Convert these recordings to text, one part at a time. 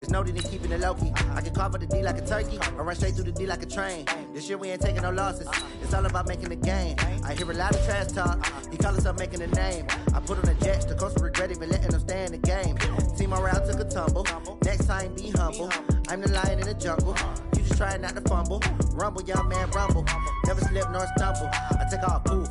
Know that he keeping it low-key. I can carve up the D like a turkey or run straight through the D like a train. This year we ain't taking no losses. It's all about making the game. I hear a lot of trash talk. He call himself making a name. I put on the Jets. The coach regret even letting them stay in the game. Team morale took a tumble. Next time be humble. I'm the lion in the jungle. You just trying not to fumble. Rumble, young man, rumble. Never slip nor stumble. I take off, poof.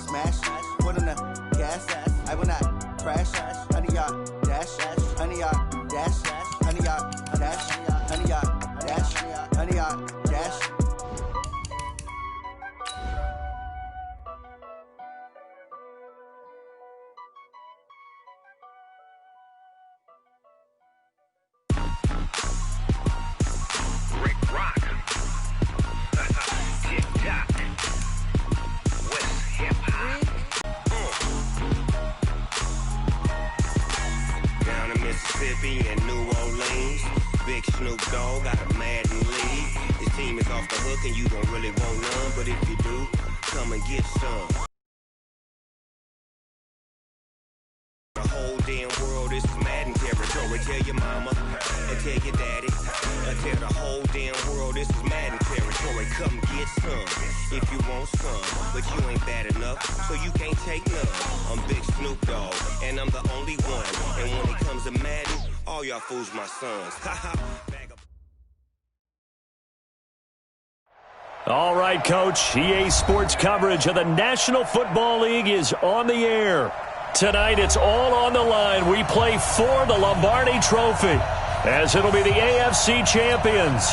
Smash, put on the gas, I will not crash, 100 yard dash, 100 yard dash, 100 yard dash, 100 yard dash, 100 yard dash. Rick Rock. Tick-tock. West hip-hop. Down in Mississippi and New Orleans, Big Snoop Dogg got a Madden league. His team is off the hook and you don't really want none, but if you do, come and get some. The whole damn world is Madden territory. Tell your mama and tell your daddy. Tell the whole damn world this is Madden territory. Come get some if you want some, but you ain't bad enough, so you can't take none. I'm Big Snoop Dogg, and I'm the only one. And when it comes to Madden, all y'all fools my sons. All right, Coach. EA Sports coverage of the National Football League is on the air. Tonight, it's all on the line. We play for the Lombardi Trophy, as it'll be the AFC champions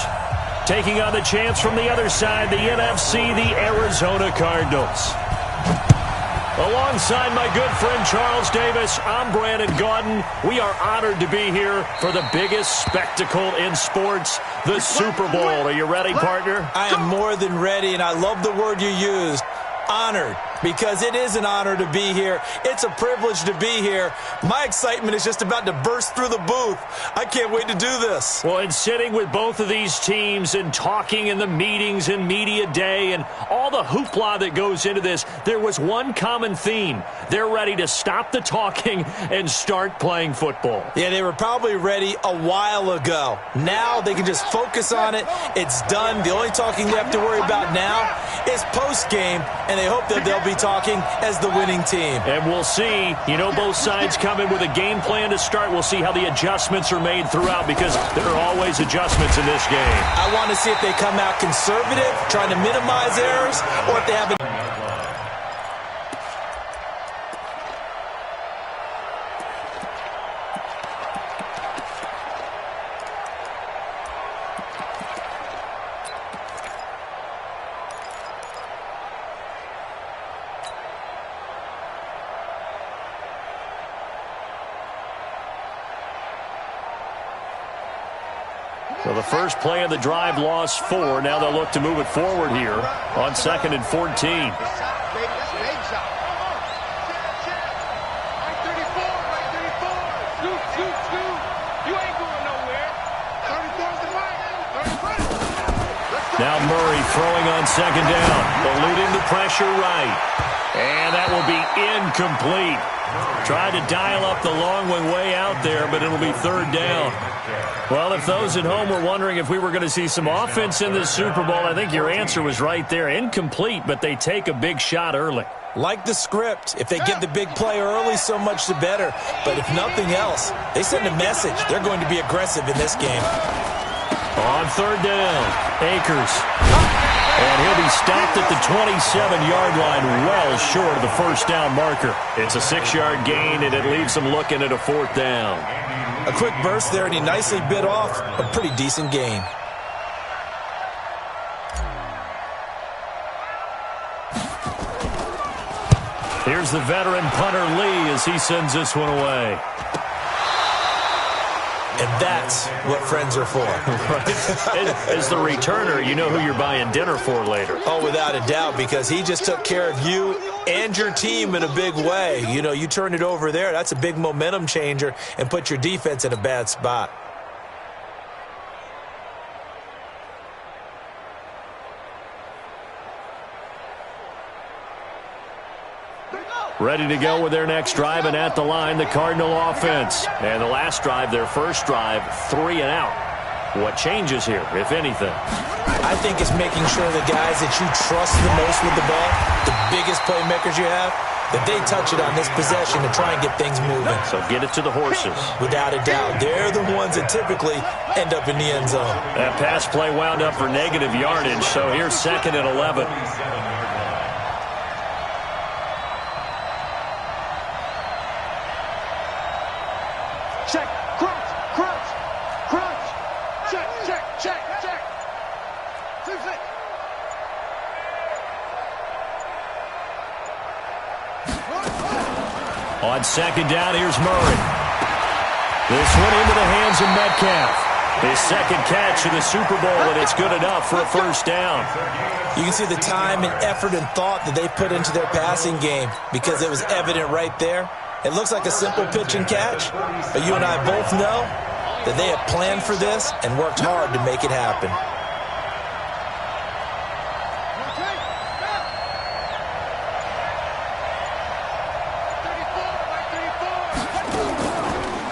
taking on the champs from the other side, the NFC, the Arizona Cardinals. Alongside my good friend Charles Davis, I'm Brandon Gaudin. We are honored to be here for the biggest spectacle in sports, the Super Bowl. Are you ready, partner? I am more than ready, and I love the word you used. Honored, because it is an honor to be here. It's a privilege to be here. My excitement is just about to burst through the booth. I can't wait to do this. Well, and sitting with both of these teams and talking in the meetings and media day and all the hoopla that goes into this, there was one common theme. They're ready to stop the talking and start playing football. Yeah, they were probably ready a while ago. Now they can just focus on it. It's done. The only talking they have to worry about now is post-game, and they hope that they'll be talking as the winning team. And we'll see. You know, both sides come in with a game plan to start. We'll see how the adjustments are made throughout, because there are always adjustments in this game. I want to see if they come out conservative, trying to minimize errors, or if they have a... So the first play of the drive lost 4. Now they'll look to move it forward here on 2nd and 14. Now Murray throwing on 2nd down, eluding the pressure right. And that will be incomplete. Tried to dial up the long one way out there, but it'll be 3rd down. Well, if those at home were wondering if we were going to see some offense in this Super Bowl, I think your answer was right there. Incomplete, but they take a big shot early. Like the script, if they get the big play early, so much the better. But if nothing else, they send a message. They're going to be aggressive in this game. On 3rd down, Akers. And he'll be stopped at the 27-yard line, well short of the 1st down marker. It's a 6-yard gain, and it leaves them looking at a 4th down. A quick burst there, and he nicely bit off a pretty decent gain. Here's the veteran punter Lee as he sends this one away. And that's what friends are for. Right. As the returner, you know who you're buying dinner for later. Oh, without a doubt, because he just took care of you and your team in a big way. You know, you turn it over there, that's a big momentum changer and put your defense in a bad spot. Ready to go with their next drive, and at the line, the Cardinal offense. And the last drive, their first drive, 3 and out. What changes here, if anything? I think it's making sure the guys that you trust the most with the ball, the biggest playmakers you have, that they touch it on this possession to try and get things moving. So get it to the horses. Without a doubt. They're the ones that typically end up in the end zone. That pass play wound up for negative yardage, so here's 2nd and 11. Check, crunch, crunch, crunch. Check, check, check, check. 2-6. On 2nd down, here's Murray. This one into the hands of Metcalf. His 2nd catch in the Super Bowl, and it's good enough for a first down. You can see the time and effort and thought that they put into their passing game because it was evident right there. It looks like a simple pitch and catch, but you and I both know that they have planned for this and worked hard to make it happen.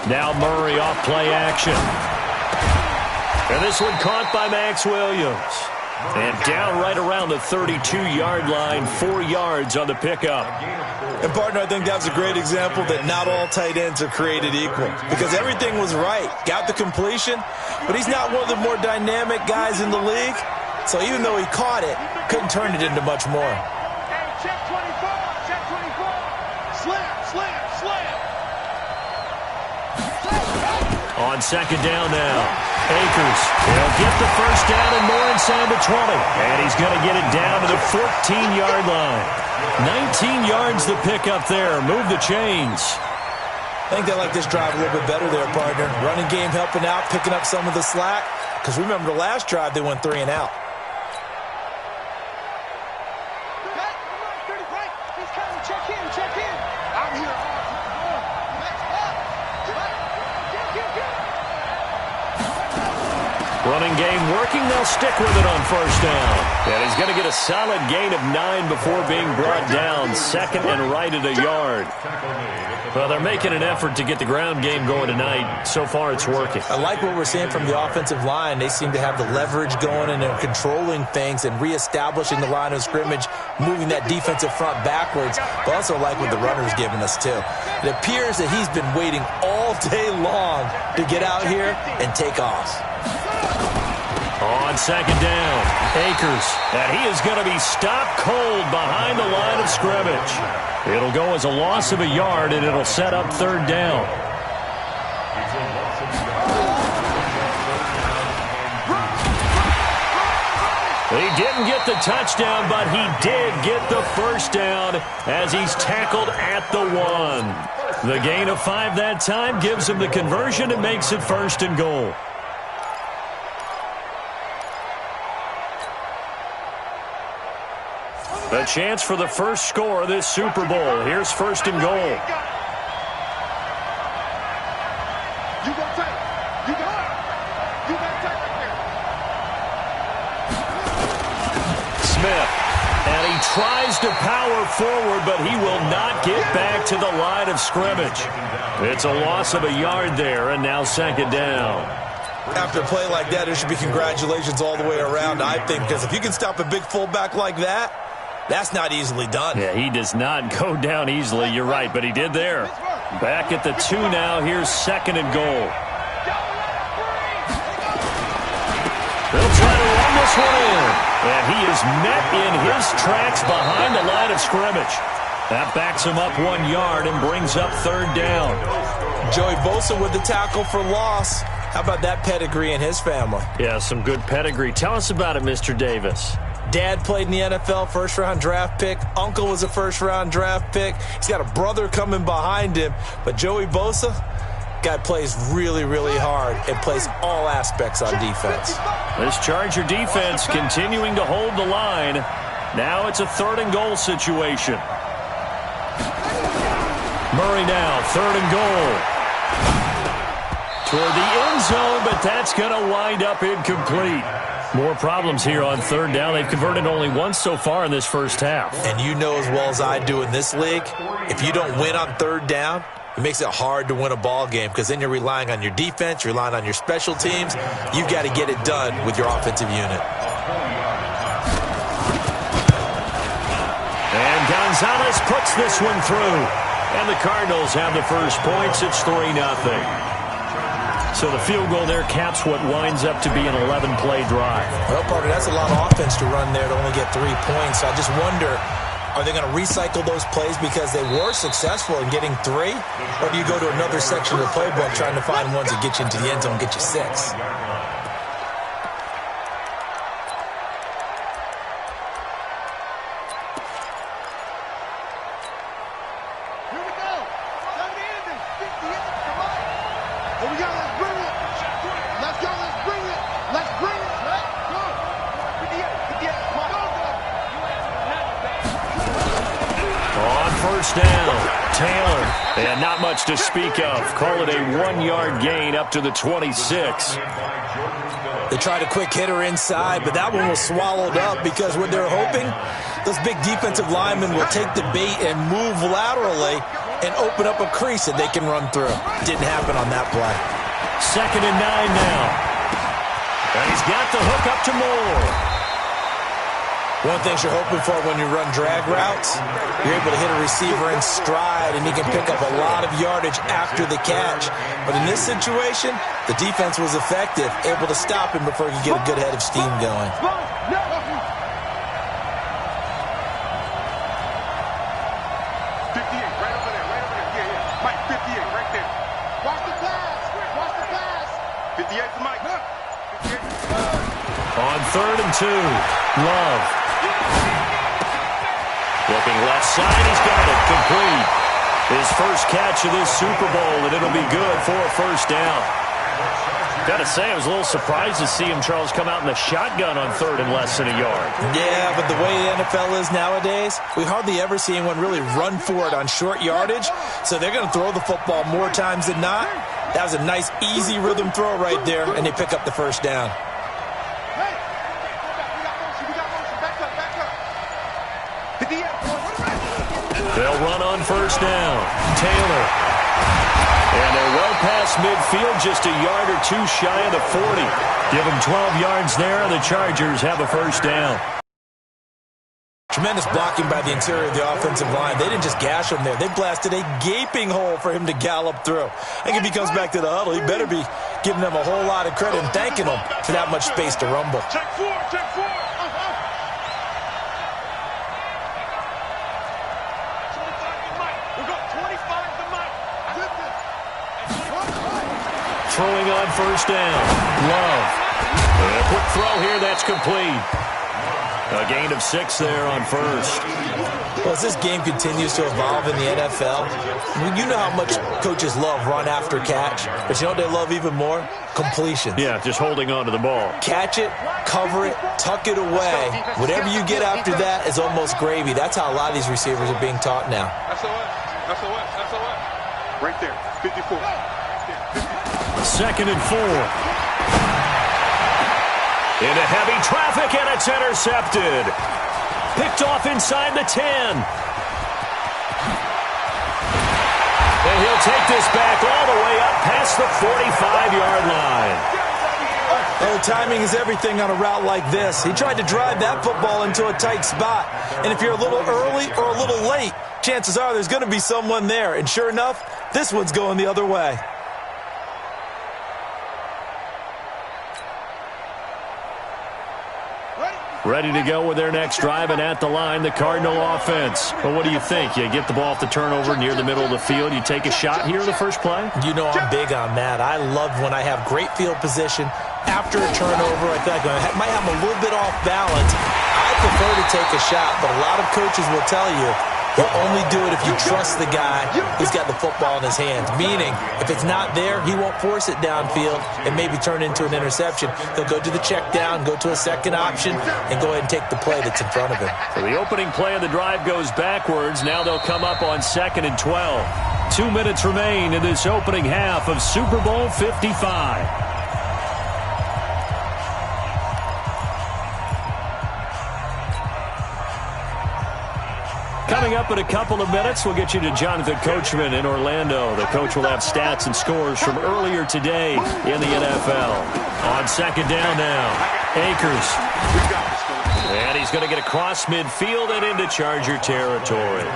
Now Murray off play action. And this one caught by Max Williams. And down right around the 32-yard line, 4 yards on the pickup. And, partner, I think that's a great example that not all tight ends are created equal because everything was right. Got the completion, but he's not one of the more dynamic guys in the league. So even though he caught it, couldn't turn it into much more. Hey, check 24, check 24. Slam, slam, slam. On 2nd down now, Akers. He'll get the first down and more inside the 20. And he's going to get it down to the 14-yard line. 19 yards to pick up there. Move the chains. I think they like this drive a little bit better there, partner. Running game helping out, picking up some of the slack. Because remember the last drive, they went 3 and out. Check in, check in. I'm here. Running game working. They'll stick with it on first down. And he's going to get a solid gain of 9 before being brought down. 2nd and right at a yard. Well, they're making an effort to get the ground game going tonight. So far, it's working. I like what we're seeing from the offensive line. They seem to have the leverage going, and they're controlling things and reestablishing the line of scrimmage, moving that defensive front backwards. But also like what the runner's giving us, too. It appears that he's been waiting all day long to get out here and take off. On 2nd down, Akers. And he is going to be stopped cold behind the line of scrimmage. It'll go as a loss of a yard, and it'll set up 3rd down. He didn't get the touchdown, but he did get the first down as he's tackled at the 1. The gain of 5 that time gives him the conversion and makes it 1st and goal. A chance for the first score of this Super Bowl. Here's 1st and goal. You go take. You go. You go take right there. Smith. And he tries to power forward, but he will not get back to the line of scrimmage. It's a loss of a yard there, and now 2nd down. After a play like that, there should be congratulations all the way around, I think, because if you can stop a big fullback like that, that's not easily done. Yeah, he does not go down easily. You're right, but he did there. Back at the 2 now. Here's 2nd and goal. They'll try to run this one in. And he is met in his tracks behind the line of scrimmage. That backs him up 1 yard and brings up 3rd down. Joey Bosa with the tackle for loss. How about that pedigree in his family? Yeah, some good pedigree. Tell us about it, Mr. Davis. Dad played in the NFL, first-round draft pick. Uncle was a first-round draft pick. He's got a brother coming behind him. But Joey Bosa, guy plays really, really hard and plays all aspects on defense. This Charger defense continuing to hold the line. Now it's a 3rd and goal situation. Murray now, 3rd and goal. Toward the end zone, but that's going to wind up incomplete. More problems here on third down. They've converted only once so far in this first half. And you know as well as I do in this league, if you don't win on third down, it makes it hard to win a ball game because then you're relying on your defense, you're relying on your special teams. You've got to get it done with your offensive unit. And Gonzalez puts this one through. And the Cardinals have the first points. It's 3-0. So the field goal there caps what winds up to be an 11-play drive. Well, partner, that's a lot of offense to run there to only get 3 points. I just wonder, are they going to recycle those plays because they were successful in getting 3? Or do you go to another section of the playbook trying to find ones that get you into the end zone and get you 6? Down, Taylor, and not much to speak of. Call it a 1-yard gain up to the 26. They tried a quick hitter inside, but that one was swallowed up because what they're hoping, those big defensive linemen will take the bait and move laterally and open up a crease that they can run through. Didn't happen on that play. 2nd and 9 now. And he's got the hook up to Moore. One thing you're hoping for when you run drag routes, you're able to hit a receiver in stride, and he can pick up a lot of yardage after the catch. But in this situation, the defense was effective, able to stop him before he could get a good head of steam going. On 3rd and 2, Love. Looking left side, he's got it, complete. His first catch of this Super Bowl, and it'll be good for a first down. Got to say, I was a little surprised to see him, Charles, come out in the shotgun on 3rd and less than a yard. Yeah, but the way the NFL is nowadays, we hardly ever see anyone really run for it on short yardage, so they're going to throw the football more times than not. That was a nice, easy rhythm throw right there, and they pick up the first down. They'll run on first down. Taylor. And they're well past midfield, just a yard or two shy of the 40. Give them 12 yards there, and the Chargers have a first down. Tremendous blocking by the interior of the offensive line. They didn't just gash him there. They blasted a gaping hole for him to gallop through. I think if he comes back to the huddle, he better be giving them a whole lot of credit and thanking them for that much space to rumble. Check four, check four. Throwing on first down. Love. And a quick throw here, that's complete. A gain of 6 there on first. Well, as this game continues to evolve in the NFL, you know how much coaches love run after catch, but you know what they love even more? Completion. Yeah, just holding on to the ball. Catch it, cover it, tuck it away. Whatever you get after that is almost gravy. That's how a lot of these receivers are being taught now. SOS. Right there, 54. 2nd and 4. Into heavy traffic, and it's intercepted. Picked off inside the 10. And he'll take this back all the way up past the 45-yard line. Oh, timing is everything on a route like this. He tried to drive that football into a tight spot. And if you're a little early or a little late, chances are there's going to be someone there. And sure enough, this one's going the other way. Ready to go with their next drive, and at the line, the Cardinal offense. Well, what do you think? You get the ball off the turnover near the middle of the field. You take a shot here in the first play? You know I'm big on that. I love when I have great field position. After a turnover, I feel like I might have a little bit off balance. I prefer to take a shot, but a lot of coaches will tell you you'll only do it if you trust the guy who's got the football in his hands. Meaning, if it's not there, he won't force it downfield and maybe turn into an interception. He'll go to the check down, go to a second option, and go ahead and take the play that's in front of him. So the opening play of the drive goes backwards. Now they'll come up on 2nd and 12. 2 minutes remain in this opening half of Super Bowl 55. Coming up in a couple of minutes, we'll get you to Jonathan Coachman in Orlando. The coach will have stats and scores from earlier today in the NFL. On second down now, Akers. And he's going to get across midfield and into Charger territory.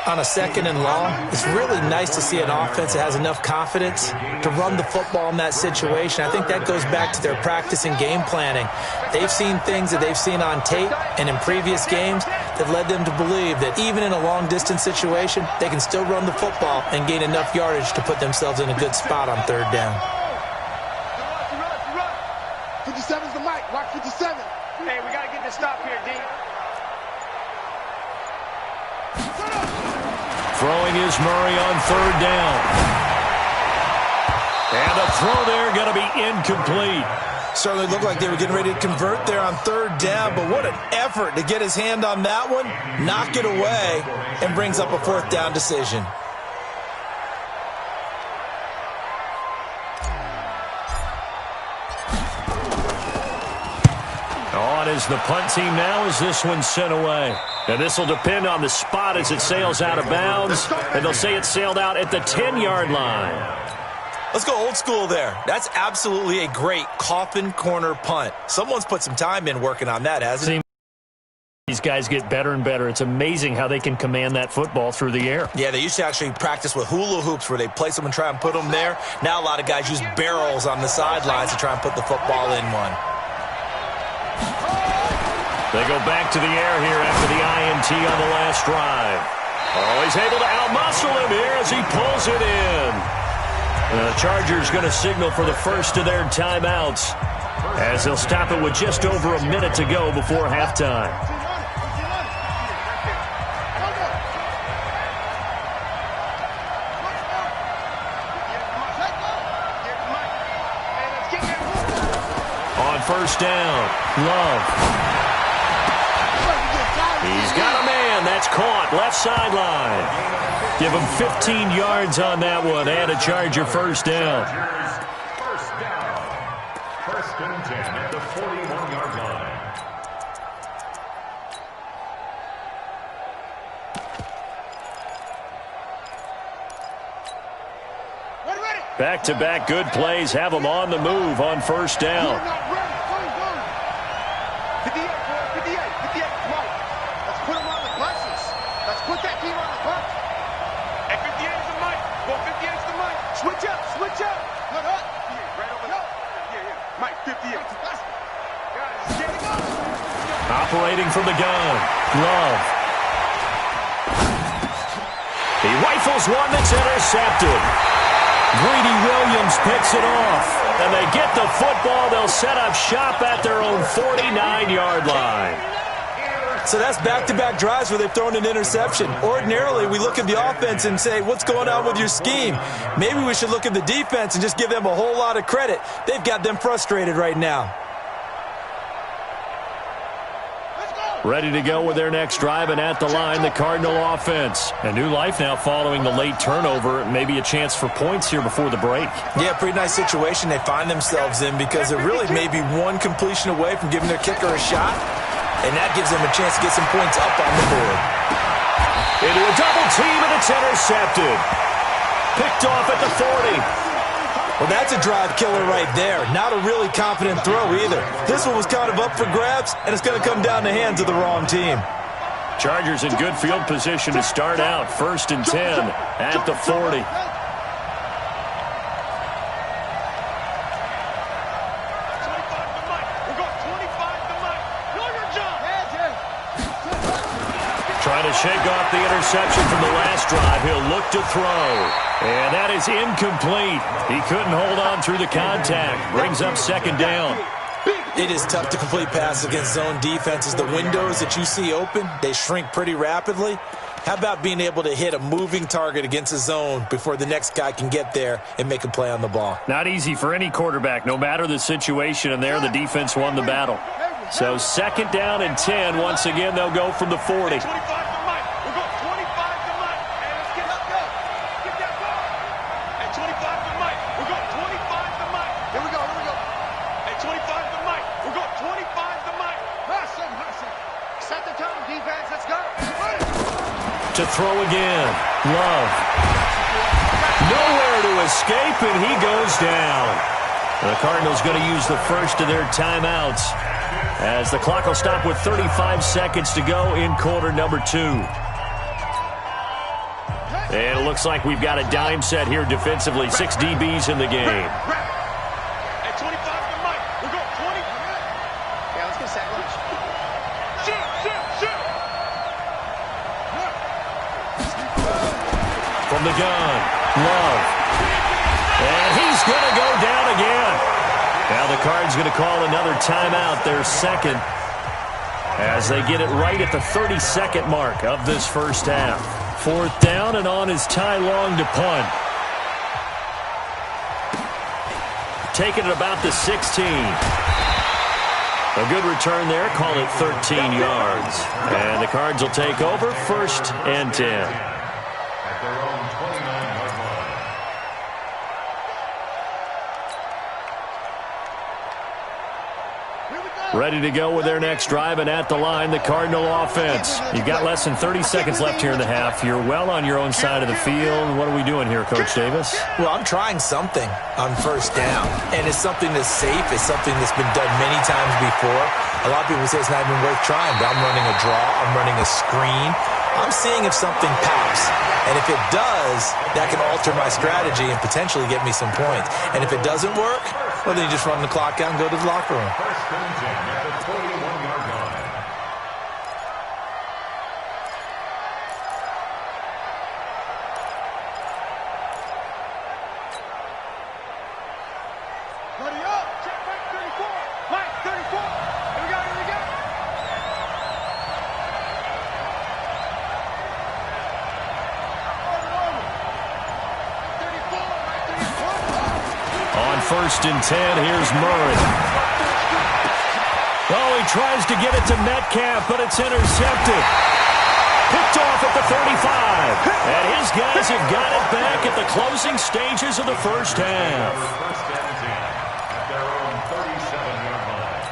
On a second and long, it's really nice to see an offense that has enough confidence to run the football in that situation. I think that goes back to their practice and game planning. They've seen things that they've seen on tape and in previous games that led them to believe that even in a long-distance situation, they can still run the football and gain enough yardage to put themselves in a good spot on third down. 57's the mic. Watch 57. Hey, we got to get this stop here, D. Throwing is Murray on third down. And the throw there going to be incomplete. Certainly looked like they were getting ready to convert there on third down, but what an effort to get his hand on that one, knock it away, and brings up a fourth down decision. On is the punt team now as this one's sent away. And this will depend on the spot as it sails out of bounds. And they'll say it sailed out at the 10-yard line. Let's go old school there. That's absolutely a great coffin corner punt. Someone's put some time in working on that, hasn't he? These guys get better and better. It's amazing how they can command that football through the air. Yeah, they used to actually practice with hula hoops where they place them and try and put them there. Now a lot of guys use barrels on the sidelines to try and put the football in one. They go back to the air here after the INT on the last drive. Oh, he's able to outmuscle him here as he pulls it in. The Chargers going to signal for the first of their timeouts as they'll stop it with just over a minute to go before halftime. On first down, Love. He's got a man. That's caught. Left sideline. Give him 15 yards on that one and a Charger first down. First and 10 at the 41-yard line. Back-to-back good plays have them on the move on first down. 58, 58, right. Let's put them on the buses. Let's put that team on the bus. Hey, 58 is the mic. Well, 58 is the mic. Switch up, switch up. No, no. Right over there. Yeah. Mike, 58. Guys, get it up. Operating from the gun. Love. He rifles one that's intercepted. Greedy Williams picks it off. And they get the football. They'll set up shop at their own 49-yard line. So that's back-to-back drives where they've thrown an interception. Ordinarily, we look at the offense and say, what's going on with your scheme? Maybe we should look at the defense and just give them a whole lot of credit. They've got them frustrated right now. Ready to go with their next drive, and at the line, the Cardinal offense. A new life now following the late turnover. Maybe a chance for points here before the break. Yeah, pretty nice situation they find themselves in because they're really maybe one completion away from giving their kicker a shot, and that gives them a chance to get some points up on the board. Into a double team, and it's intercepted. Picked off at the 40. Well, that's a drive killer right there. Not a really confident throw either. This one was kind of up for grabs, and it's going to come down the hands of the wrong team. Chargers in good field position to start out. First and 10 at the 40. Trying to shake off the interception from the last drive. He'll look to throw. And that is incomplete. He couldn't hold on through the contact. Brings up second down. It is tough to complete passes against zone defenses. The windows that you see open, they shrink pretty rapidly. How about being able to hit a moving target against a zone before the next guy can get there and make a play on the ball? Not easy for any quarterback, no matter the situation, and there the defense won the battle. So second down and 10. Once again, they'll go from the 40. Set the tone, defense. Let's go. To throw again. Love. Nowhere to escape, and he goes down. The Cardinals going to use the first of their timeouts as the clock will stop with 35 seconds to go in quarter number 2. And it looks like we've got a dime set here defensively. 6 DBs in the game. At 25 to Mike. We'll go 20. Yeah, let's get sack lunch. Shoot. From the gun, Love. And he's going to go down again. Now the Cards going to call another timeout, their second, as they get it right at the 32nd mark of this first half. 4th down, and on is Ty Long to punt. Taking it about the 16. A good return there, call it 13 yards. And the Cards will take over, 1st and 10. At their own 29-yard line. Ready to go with their next drive, and at the line, the Cardinal offense. You've got less than 30 seconds left here in the half. You're well on your own side of the field. What are we doing here, Coach Davis? Well, I'm trying something on 1st down, and it's something that's safe. It's something that's been done many times before. A lot of people say it's not even worth trying, but I'm running a draw. I'm running a screen. I'm seeing if something pops. And if it does, that can alter my strategy and potentially get me some points. And if it doesn't work, well, then you just run the clock out and go to the locker room. 1st and 10 at the 21-yard line. Ready up. Check Mike 34. Mike 34. Here we go. On 1st and 10, here's Murray. Oh, he tries to get it to Metcalf, but it's intercepted. Picked off at the 35. And his guys have got it back at the closing stages of the first half. 1st and 10 at their own 37-yard line.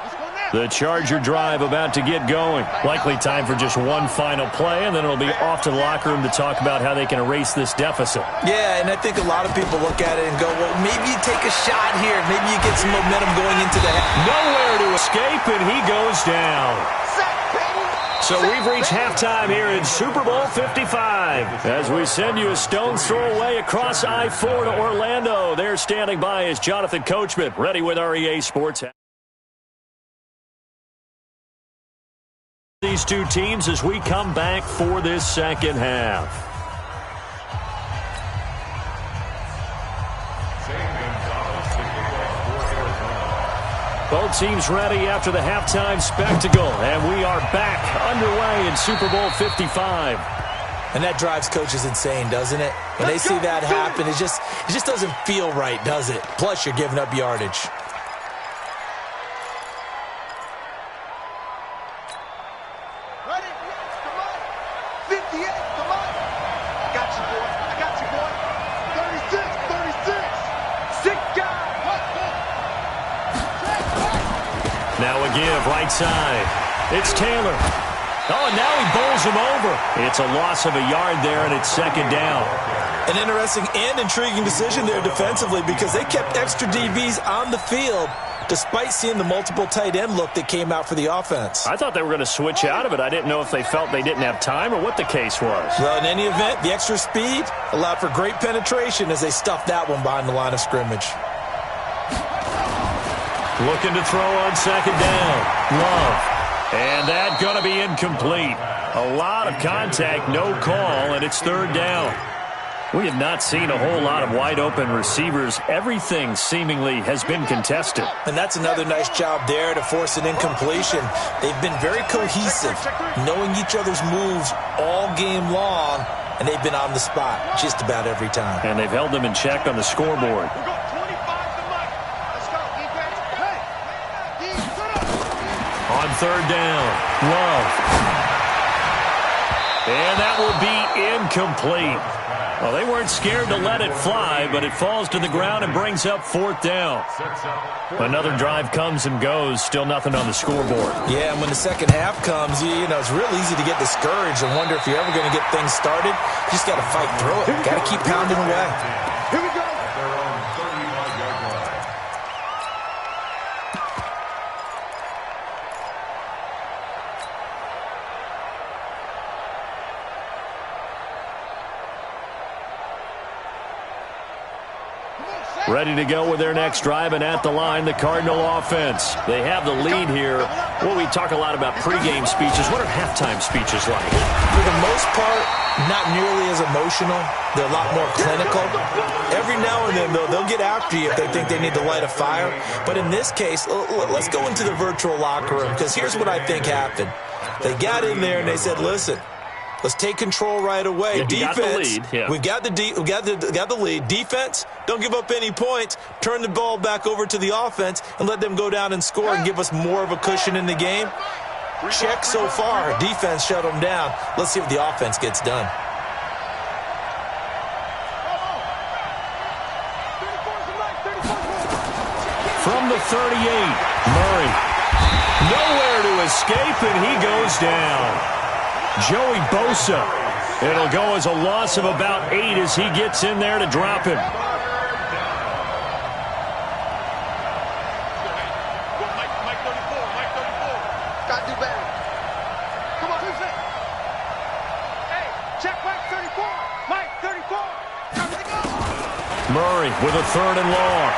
Let's go now. The Charger drive about to get going. Likely time for just one final play, and then it'll be off to the locker room to talk about how they can erase this deficit. Yeah, and I think a lot of people look at it and go, well, maybe you take a shot here. Maybe you get some momentum going into the half. Nowhere to escape, and he goes down. So we've reached halftime here in Super Bowl 55. As we send you a stone's throw away across I-4 to Orlando. There standing by is Jonathan Coachman, ready with REA Sports. These two teams as we come back for this second half. Both teams ready after the halftime spectacle, and we are back underway in Super Bowl 55. And that drives coaches insane, doesn't it? When they see that happen, it just doesn't feel right, does it? Plus, you're giving up yardage. Ready? Come on. 58. Come on. I got you, boy. I got you, boy. 36. 36. 6 guys. Now a give, right side. It's Taylor. Oh, and now he bowls him over. It's a loss of a yard there, and it's 2nd down. An interesting and intriguing decision there defensively because they kept extra DBs on the field despite seeing the multiple tight end look that came out for the offense. I thought they were going to switch out of it. I didn't know if they felt they didn't have time or what the case was. Well, in any event, the extra speed allowed for great penetration as they stuffed that one behind the line of scrimmage. Looking to throw on 2nd down. Love. And that going to be incomplete. A lot of contact, no call, and it's 3rd down. We have not seen a whole lot of wide-open receivers. Everything seemingly has been contested. And that's another nice job there to force an incompletion. They've been very cohesive, knowing each other's moves all game long, and they've been on the spot just about every time. And they've held them in check on the scoreboard. We'll go 25 to Mike. Let's go, defense. Hey. On 3rd down, Love. And that will be incomplete. Well, they weren't scared to let it fly, but it falls to the ground and brings up 4th down. Another drive comes and goes, still nothing on the scoreboard. Yeah, and when the second half comes, you know, it's real easy to get discouraged and wonder if you're ever going to get things started. You just got to fight through it. Got to keep pounding away. Here we go. Ready to go with their next drive, and at the line, the Cardinal offense. They have the lead here. Well, we talk a lot about pregame speeches. What are halftime speeches like? For the most part, not nearly as emotional. They're a lot more clinical. Every now and then, though, they'll get after you if they think they need to light a fire. But in this case, let's go into the virtual locker room, because here's what I think happened. They got in there and they said, listen, let's take control right away. Yeah, Defense, we got the lead. Defense, don't give up any points. Turn the ball back over to the offense and let them go down and score and give us more of a cushion in the game. Check so far. Defense shut them down. Let's see what the offense gets done. From the 38, Murray. Nowhere to escape, and he goes down. Joey Bosa. It'll go as a loss of about 8 as he gets in there to drop him. Mike 34. Got to do better. Come on, who's it? Hey, check Mike 34. Mike 34. Everything goes. Murray with a 3rd and long.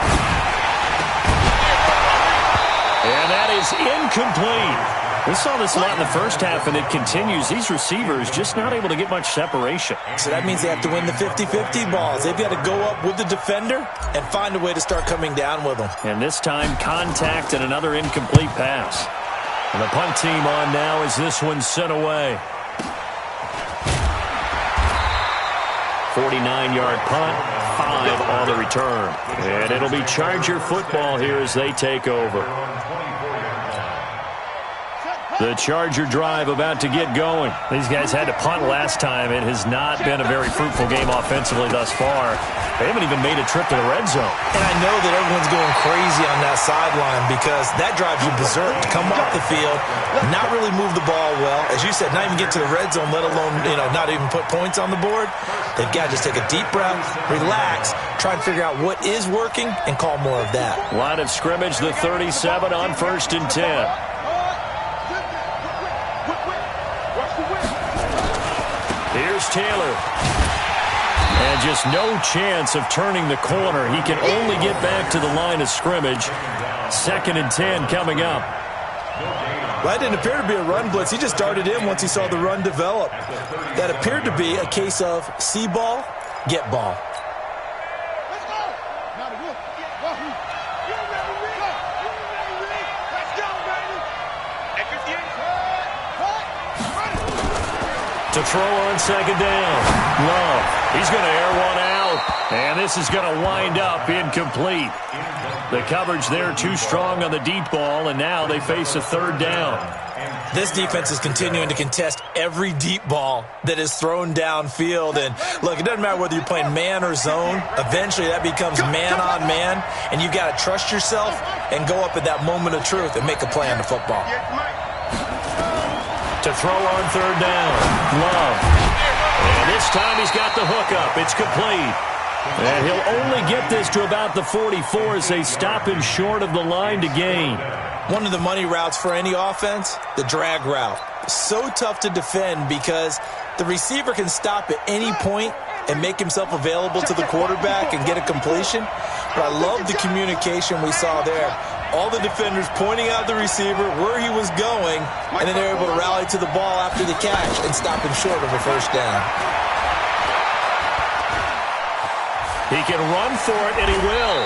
And that is incomplete. We saw this a lot in the first half, and it continues. These receivers just not able to get much separation. So that means they have to win the 50-50 balls. They've got to go up with the defender and find a way to start coming down with them. And this time, contact and another incomplete pass. And the punt team on now as this one's sent away. 49-yard punt, 5 on the return. And it'll be Charger football here as they take over. The Charger drive about to get going. These guys had to punt last time. It has not been a very fruitful game offensively thus far. They haven't even made a trip to the red zone. And I know that everyone's going crazy on that sideline because that drives you berserk to come off the field, not really move the ball well. As you said, not even get to the red zone, let alone, not even put points on the board. They've got to just take a deep breath, relax, try and figure out what is working, and call more of that. Line of scrimmage, the 37 on 1st and 10. Here's Taylor. And just no chance of turning the corner. He can only get back to the line of scrimmage. 2nd and 10 coming up. Well, that didn't appear to be a run blitz. He just darted in once he saw the run develop. That appeared to be a case of see ball, get ball. Let's go. Now the wolf. You ready, Rick? Let's go, baby. At 58. To throw on 2nd down. Love. He's going to air one out. And this is going to wind up incomplete. The coverage there too strong on the deep ball, and now they face a 3rd down. This defense is continuing to contest every deep ball that is thrown downfield. And, look, it doesn't matter whether you're playing man or zone. Eventually that becomes man on man, and you've got to trust yourself and go up at that moment of truth and make a play on the football. To throw on 3rd down. Love. And this time he's got the hook up. It's complete. And he'll only get this to about the 44 as they stop him short of the line to gain. One of the money routes for any offense, the drag route. So tough to defend because the receiver can stop at any point and make himself available to the quarterback and get a completion. But I love the communication we saw there. All the defenders pointing out the receiver, where he was going, and then they're able to rally to the ball after the catch and stop him short of a 1st down. He can run for it, and he will.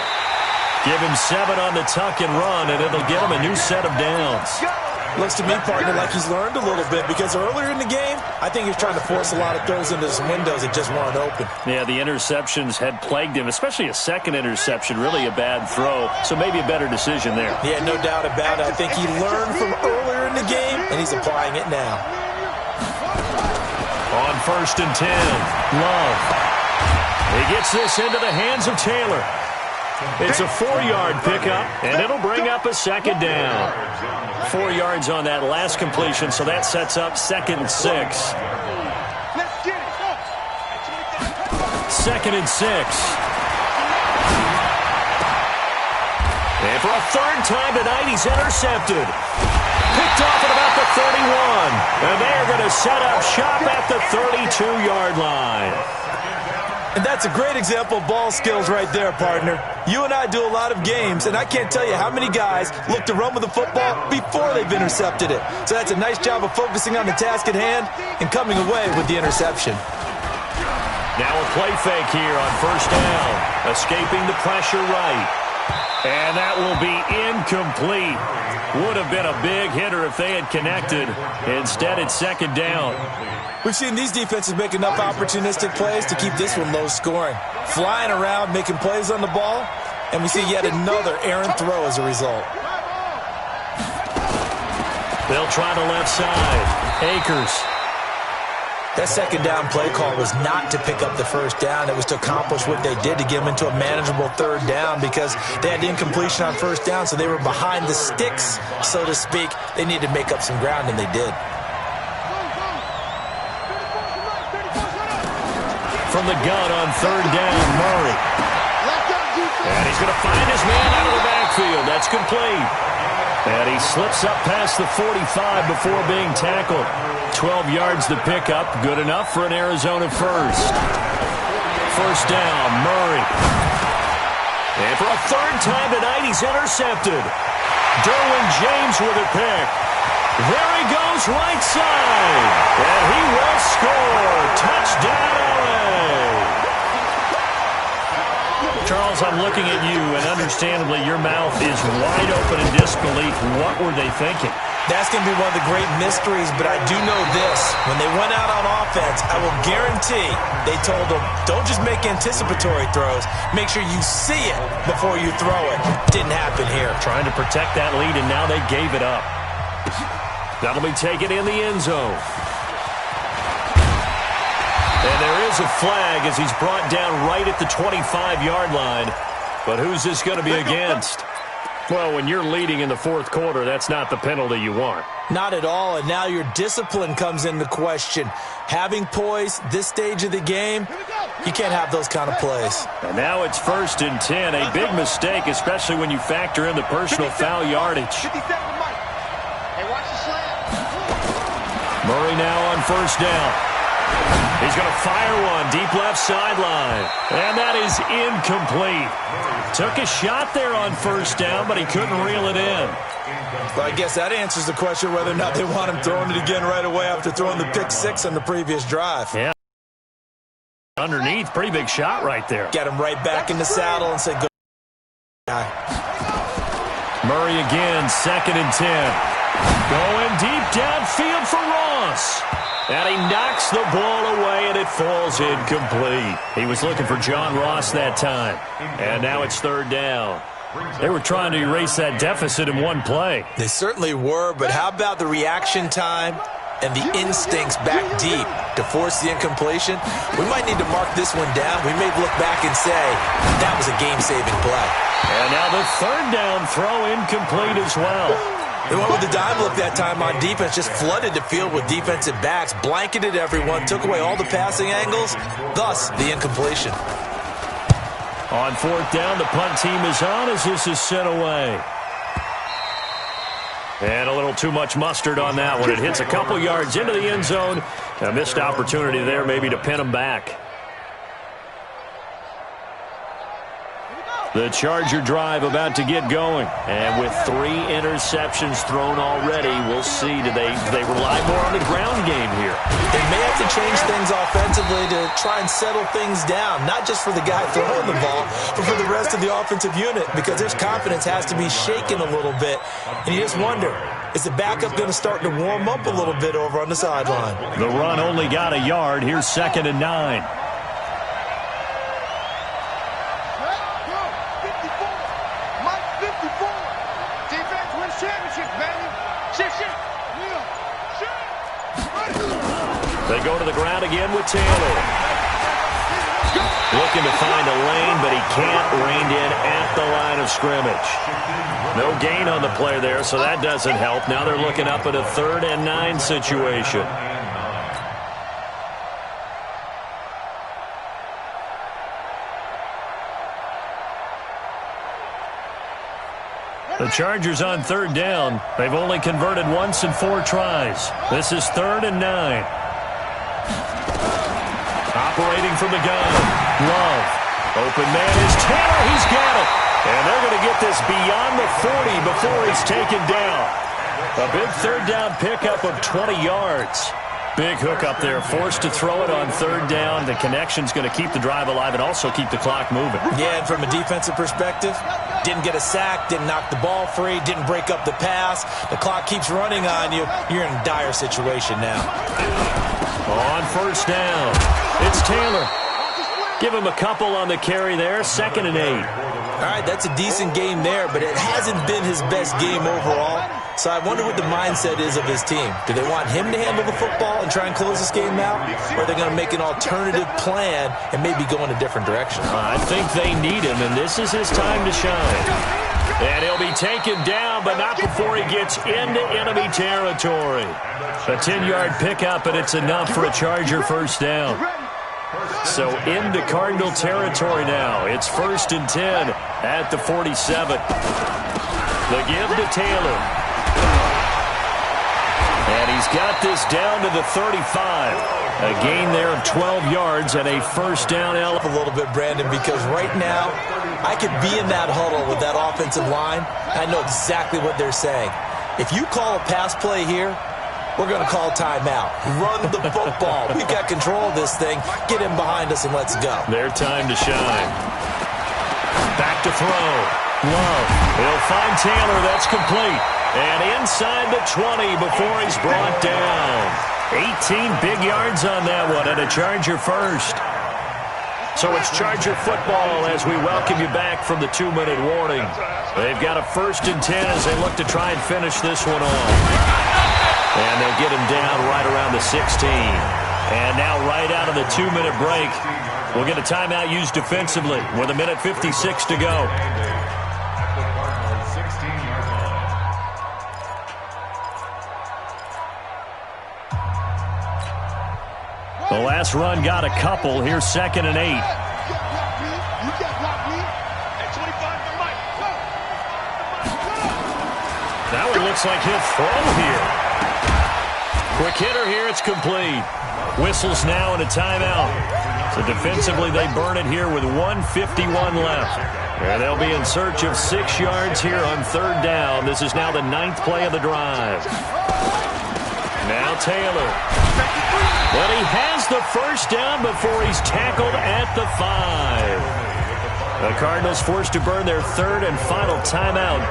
Give him 7 on the tuck and run, and it'll get him a new set of downs. Looks to me, partner, like he's learned a little bit because earlier in the game, I think he was trying to force a lot of throws into some windows that just weren't open. Yeah, the interceptions had plagued him, especially a 2nd interception, really a bad throw. So maybe a better decision there. Yeah, no doubt about it. I think he learned from earlier in the game, and he's applying it now. On 1st and 10, Love. He gets this into the hands of Taylor. It's a 4-yard pickup, and it'll bring up a second down. 4 yards on that last completion, so that sets up 2nd and 6. Let's get it. 2nd and 6. And for a 3rd time tonight, he's intercepted. Picked off at about the 31. And they're going to set up shop at the 32-yard line. And that's a great example of ball skills right there, partner. You and I do a lot of games, and I can't tell you how many guys look to run with the football before they've intercepted it. So that's a nice job of focusing on the task at hand and coming away with the interception. Now a play fake here on 1st down. Escaping the pressure right. And that will be incomplete. Would have been a big hitter if they had connected. Instead, it's 2nd down. We've seen these defenses make enough opportunistic plays to keep this one low scoring. Flying around, making plays on the ball, and we see yet another errant throw as a result. They'll try the left side. Akers. That 2nd down play call was not to pick up the 1st down. It was to accomplish what they did, to get them into a manageable 3rd down, because they had incompletion on 1st down, so they were behind the sticks, so to speak. They needed to make up some ground, and they did. From the gun on 3rd down, Murray. And he's going to find his man out of the backfield. That's complete. And he slips up past the 45 before being tackled. 12 yards to pick up. Good enough for an Arizona first. 1st down, Murray. And for a 3rd time tonight, he's intercepted. Derwin James with a pick. There he goes, right side. And he will score. Touchdown, LA. Charles, I'm looking at you, and understandably, your mouth is wide open in disbelief. What were they thinking? That's going to be one of the great mysteries, but I do know this. When they went out on offense, I will guarantee they told them, don't just make anticipatory throws. Make sure you see it before you throw it. Didn't happen here. Trying to protect that lead, and now they gave it up. That'll be taken in the end zone. And there is a flag as he's brought down right at the 25-yard line. But who's this going to be against? Well, when you're leading in the 4th quarter, that's not the penalty you want. Not at all, and now your discipline comes into question. Having poise this stage of the game, you can't have those kind of plays. And now it's 1st and 10, a big mistake, especially when you factor in the personal foul yardage. Murray now on 1st down. He's going to fire one deep left sideline. And that is incomplete. Took a shot there on 1st down, but he couldn't reel it in. Well, I guess that answers the question whether or not they want him throwing it again right away after throwing the pick 6 on the previous drive. Yeah. Underneath, pretty big shot right there. Get him right back in the saddle and say, go, guy. Murray again, 2nd and 10. Going deep downfield for Ross. And he knocks the ball away, and it falls incomplete. He was looking for John Ross that time. And now it's 3rd down. They were trying to erase that deficit in one play. They certainly were, but how about the reaction time and the instincts back deep to force the incompletion? We might need to mark this one down. We may look back and say, that was a game-saving play. And now the 3rd down throw incomplete as well. They went with the dime look that time on defense, just flooded the field with defensive backs, blanketed everyone, took away all the passing angles, thus the incompletion. On 4th down, the punt team is on as this is sent away. And a little too much mustard on that one. It hits a couple yards into the end zone. A missed opportunity there maybe to pin them back. The Charger drive about to get going. And with 3 interceptions thrown already, we'll see. Do they rely more on the ground game here? They may have to change things offensively to try and settle things down, not just for the guy throwing the ball, but for the rest of the offensive unit, because their confidence has to be shaken a little bit. And you just wonder, is the backup going to start to warm up a little bit over on the sideline? The run only got a yard. Here's 2nd and 9. They go to the ground again with Taylor. Looking to find a lane, but he can't. Reined in at the line of scrimmage. No gain on the play there, so that doesn't help. Now they're looking up at a 3rd and 9 situation. The Chargers on 3rd down. They've only converted once in 4 tries. This is 3rd and 9. Operating from the gun. Love. Open man is Taylor. He's got it. And they're going to get this beyond the 40 before he's taken down. A big 3rd down pickup of 20 yards. Big hook up there, forced to throw it on 3rd down. The connection's going to keep the drive alive and also keep the clock moving. Yeah, and from a defensive perspective, didn't get a sack, didn't knock the ball free, didn't break up the pass. The clock keeps running on you. You're in a dire situation now. On 1st down, it's Taylor. Give him a couple on the carry there, 2nd and 8. All right, that's a decent game there, but it hasn't been his best game overall. So I wonder what the mindset is of his team. Do they want him to handle the football and try and close this game out? Or are they going to make an alternative plan and maybe go in a different direction? I think they need him, and this is his time to shine. And he'll be taken down, but not before he gets into enemy territory. A 10-yard pickup, and it's enough for a Charger 1st down. So into Cardinal territory now. It's 1st and 10 at the 47. The give to Taylor. And he's got this down to the 35. A gain there of 12 yards and a 1st down. A little bit, Brandon, because right now I could be in that huddle with that offensive line. I know exactly what they're saying. If you call a pass play here, we're going to call timeout. Run the football. We've got control of this thing. Get him behind us and let's go. Their time to shine. Back to throw. Love. He'll find Taylor. That's complete. And inside the 20 before he's brought down. 18 big yards on that one, and a Charger 1st. So it's Charger football as we welcome you back from the 2-minute warning. They've got a 1st and 10 as they look to try and finish this one off. And they'll get him down right around the 16. And now right out of the 2-minute break, we'll get a timeout used defensively with 1:56 to go. The last run got a couple. Here's 2nd and 8. That one looks like he'll throw here. Quick hitter here. It's complete. Whistles now and a timeout. So defensively, they burn it here with 1:51 left. And they'll be in search of 6 yards here on 3rd down. This is now the 9th play of the drive. Now Taylor. But he has the 1st down before he's tackled at the 5. The Cardinals forced to burn their 3rd and final timeout.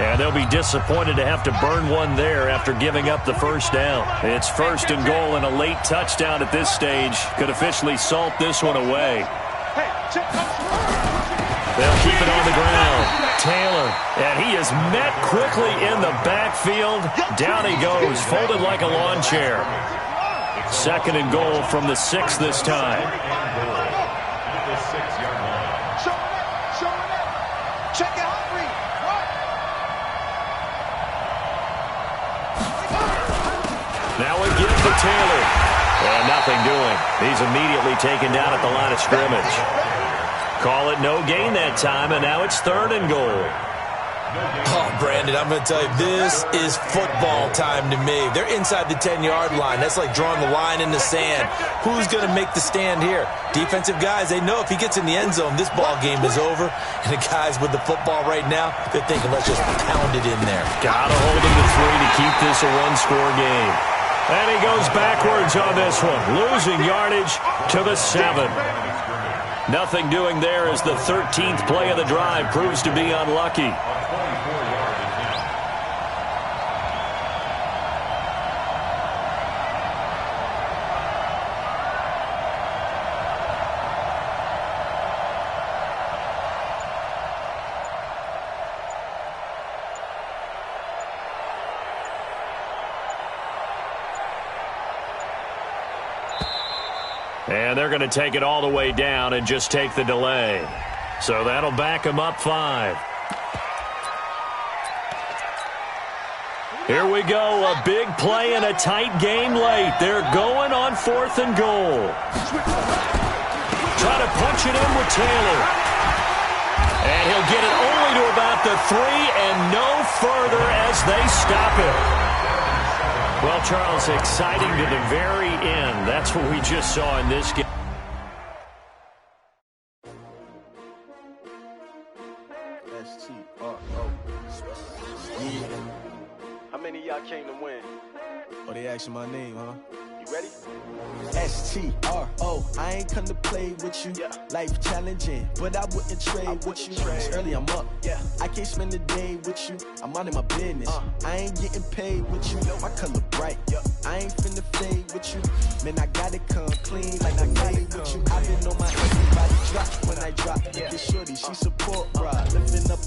And they'll be disappointed to have to burn one there after giving up the 1st down. It's 1st and goal, and a late touchdown at this stage could officially salt this one away. They'll keep it on the ground. Taylor, and he is met quickly in the backfield. Down he goes, folded like a lawn chair. 2nd and goal from the 6 this time. Now we give to Taylor. And nothing doing. He's immediately taken down at the line of scrimmage. Call it no gain that time, and now it's 3rd and goal. Oh, Brandon, I'm going to tell you, this is football time to me. They're inside the 10-yard line. That's like drawing the line in the sand. Who's going to make the stand here? Defensive guys, they know if he gets in the end zone, this ball game is over. And the guys with the football right now, they're thinking, let's just pound it in there. Got to hold him to 3 to keep this a one-score game. And he goes backwards on this one, losing yardage to the 7. Nothing doing there as the 13th play of the drive proves to be unlucky. And they're going to take it all the way down and just take the delay. So that'll back them up 5. Here we go, a big play in a tight game late. They're going on 4th and goal. Try to punch it in with Taylor. And he'll get it only to about the 3 and no further as they stop it. Well, Charles, exciting to the very end. That's what we just saw in this game. How many of y'all came to win? Oh, they asking my name, huh? You ready? S-T-R-O, I ain't come to play with you. Yeah. Life challenging, but I wouldn't trade with you. It's early, I'm up. Yeah. I can't spend the day with you. I'm out of my business. I ain't getting paid with you. My color bright. I ain't finna fade with you. Man, I gotta come clean like I made with you. I've been on my everybody drop when I drop. This shorty, she support, bruh. Lifting up,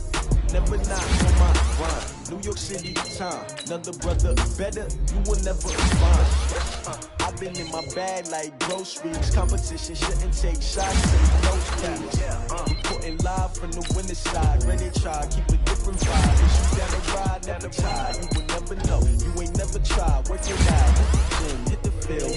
never knock on my rhyme. New York City time, another brother better, you will never find. I've been in my bag like groceries. Competition shouldn't take shots, say no please. Reporting live from the winter side, ready to try, keep a different vibe. If you down the ride, never tired, you will never know, you ain't never tried. Work it out, hit the field,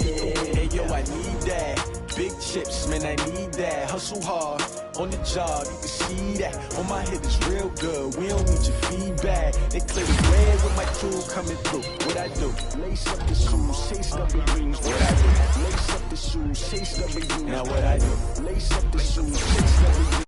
hey yo, I need that. Big chips, man, I need that. Hustle hard, on the job, you can see that. On my head is real good, we don't need your feedback. They clear the way with my crew coming through. What I do? Lace up the shoes, chase W's. What I do? Lace up the shoes, chase W's. Now what I do? Lace up the shoes, chase W's.